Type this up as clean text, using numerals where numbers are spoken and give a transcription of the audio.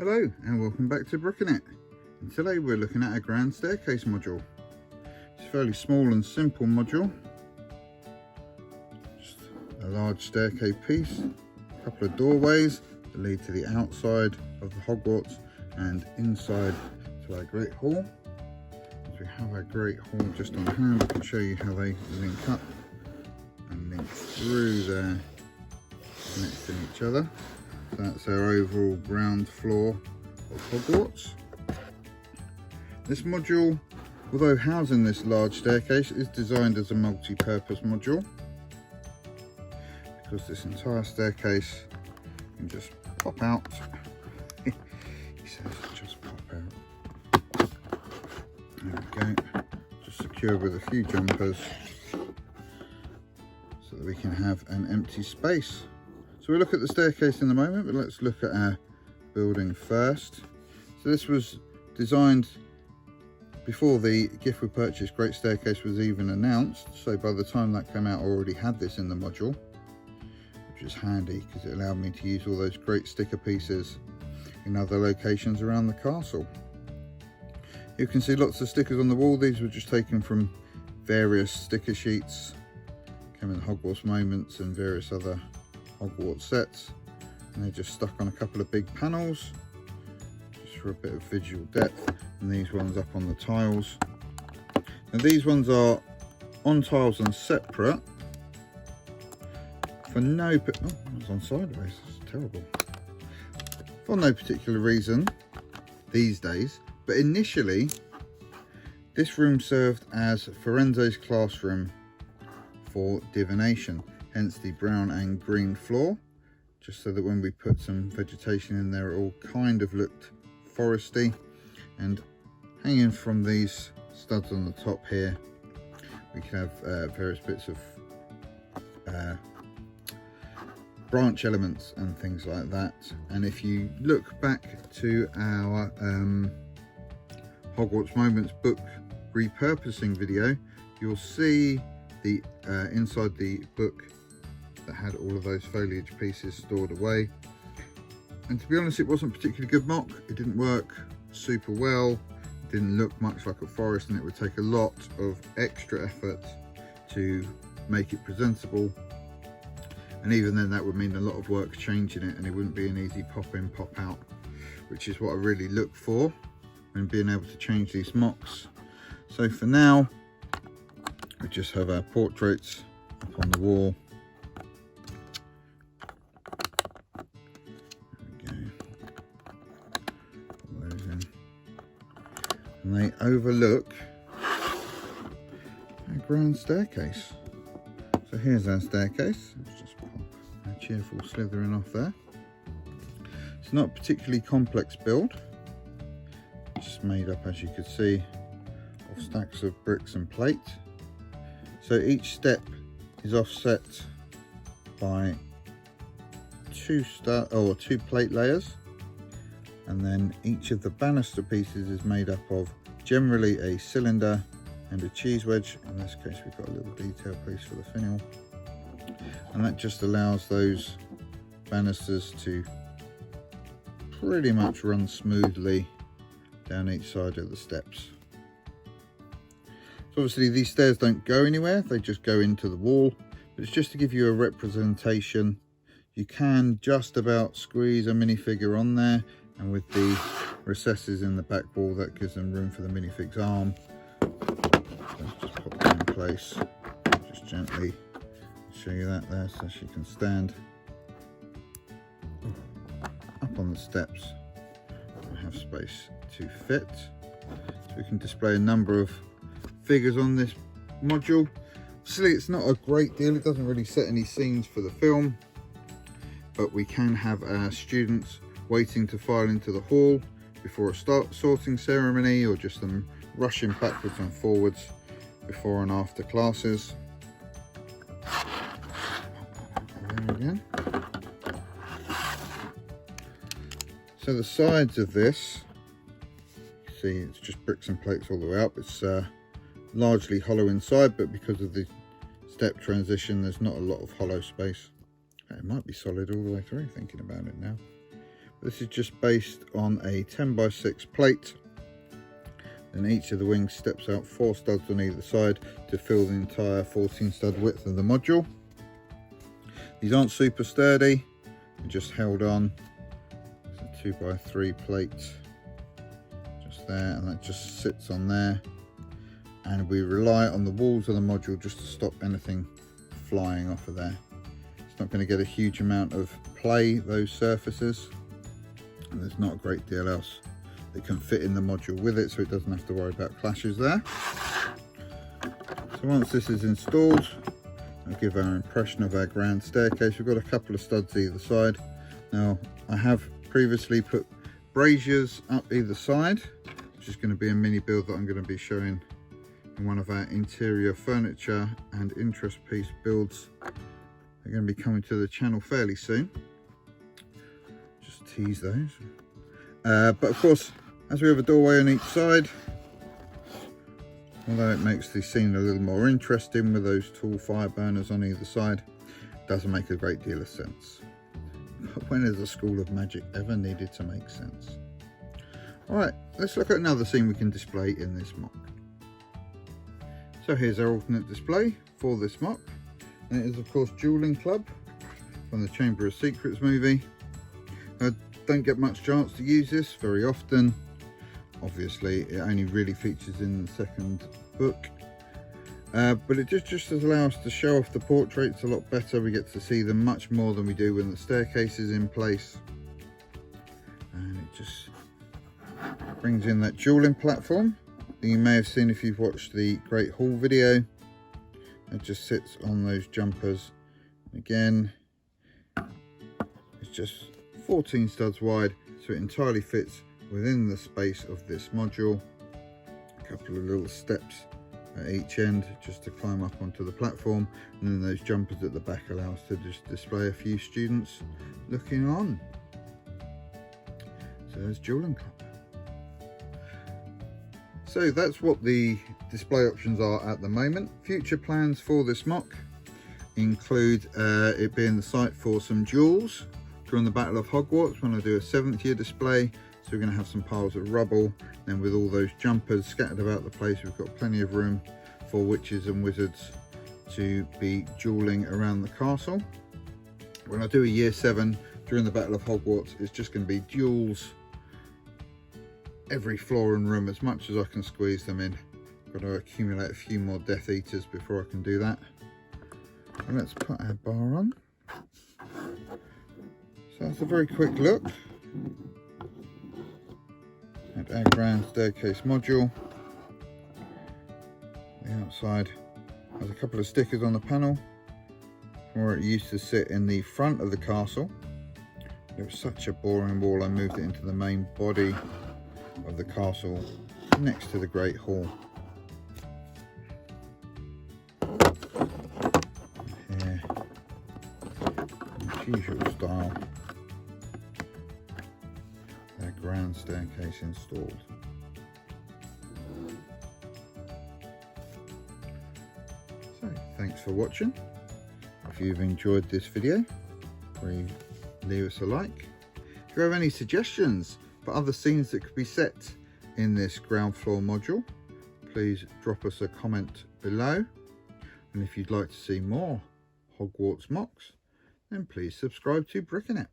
Hello and welcome back to Bricking It. And today we're looking at a grand staircase module. It's a fairly small and simple module. Just a large staircase piece, a couple of doorways that lead to the outside of the Hogwarts and inside to our Great Hall. As we have our Great Hall just on hand, I can show you how they link up and link through there, connecting each other. That's our overall ground floor of Hogwarts. This module, although housing this large staircase, is designed as a multi-purpose module because this entire staircase can just pop out. He says just pop out. There we go. Just secured with a few jumpers so that we can have an empty space. So we'll look at the staircase in a moment, but let's look at our building first. So this was designed before the gift we purchased Great Staircase was even announced. So by the time that came out, I already had this in the module, which is handy because it allowed me to use all those great sticker pieces in other locations around the castle. You can see lots of stickers on the wall. These were just taken from various sticker sheets, came in Hogwarts Moments and various other Hogwarts sets, and they're just stuck on a couple of big panels just for a bit of visual depth, and these ones up on the tiles. And these ones are on tiles and separate for no I was on sideways, it's terrible, for no particular reason these days, but initially this room served as Firenze's classroom for divination, hence the brown and green floor, just so that when we put some vegetation in there it all kind of looked foresty. And hanging from these studs on the top here we can have various bits of branch elements and things like that. And if you look back to our Hogwarts Moments book repurposing video, you'll see the inside the book that had all of those foliage pieces stored away. And to be honest, it wasn't particularly good MOC. It didn't work super well, it didn't look much like a forest, and it would take a lot of extra effort to make it presentable. And even then that would mean a lot of work changing it, and it wouldn't be an easy pop in pop out, which is what I really look for when being able to change these MOCs. So for now we just have our portraits up on the wall. And they overlook our grand staircase. So here's our staircase. Let's just pop our cheerful Slytherin off there. It's not a particularly complex build. It's just made up, as you could see, of stacks of bricks and plate. So each step is offset by two plate layers. And then each of the banister pieces is made up of generally a cylinder and a cheese wedge. In this case we've got a little detail piece for the finial, and that just allows those banisters to pretty much run smoothly down each side of the steps. So obviously these stairs don't go anywhere, they just go into the wall, but it's just to give you a representation. You can just about squeeze a minifigure on there, and with the recesses in the back wall that gives them room for the minifig's arm. So let's just pop that in place, just gently show you that there so she can stand up on the steps and have space to fit. So we can display a number of figures on this module. Obviously it's not a great deal, it doesn't really set any scenes for the film, but we can have our students waiting to file into the hall before a sorting ceremony, or just them rushing backwards and forwards before and after classes. There again. So the sides of this, you see it's just bricks and plates all the way up. It's largely hollow inside, but because of the step transition there's not a lot of hollow space. It might be solid all the way through, thinking about it now. This is just based on a 10x6 plate, and each of the wings steps out 4 studs on either side to fill the entire 14 stud width of the module. These aren't super sturdy, they're just held on. It's a 2x3 plate just there, and that just sits on there, and we rely on the walls of the module just to stop anything flying off of there. It's not going to get a huge amount of play, those surfaces, and there's not a great deal else that can fit in the module with it, so it doesn't have to worry about clashes there. So once this is installed, I'll give our impression of our grand staircase. We've got a couple of studs either side. Now, I have previously put braziers up either side, which is going to be a mini build that I'm going to be showing in one of our interior furniture and interest piece builds. They're going to be coming to the channel fairly soon. Just tease those. But of course, as we have a doorway on each side, although it makes the scene a little more interesting with those tall fire burners on either side, it doesn't make a great deal of sense. But when has a school of magic ever needed to make sense? Alright, let's look at another scene we can display in this MOC. So here's our alternate display for this MOC. And it is of course Dueling Club from the Chamber of Secrets movie. I don't get much chance to use this very often. Obviously it only really features in the second book, but it just allows us to show off the portraits a lot better. We get to see them much more than we do when the staircase is in place, and it just brings in that dueling platform that you may have seen if you've watched the Great Hall video. It just sits on those jumpers. Again, it's just 14 studs wide, so it entirely fits within the space of this module. A couple of little steps at each end just to climb up onto the platform, and then those jumpers at the back allow us to just display a few students looking on. So there's Dueling Club. So that's what the display options are at the moment. Future plans for this MOC include it being the site for some duels during the Battle of Hogwarts when I do a 7th year display. So we're going to have some piles of rubble, and with all those jumpers scattered about the place, we've got plenty of room for witches and wizards to be dueling around the castle. When I do a year 7 during the Battle of Hogwarts, it's just going to be duels every floor and room as much as I can squeeze them in. Got to accumulate a few more Death Eaters before I can do that. And let's put our bar on. So that's a very quick look at our grand staircase module. The outside has a couple of stickers on the panel from where it used to sit in the front of the castle. It was such a boring wall, I moved it into the main body of the castle next to the Great Hall. Here, in usual style, their grand staircase installed. So thanks for watching. If you've enjoyed this video, please leave us a like. If you have any suggestions for other scenes that could be set in this ground floor module, please drop us a comment below. And if you'd like to see more Hogwarts MOCs, then please subscribe to Bricking It.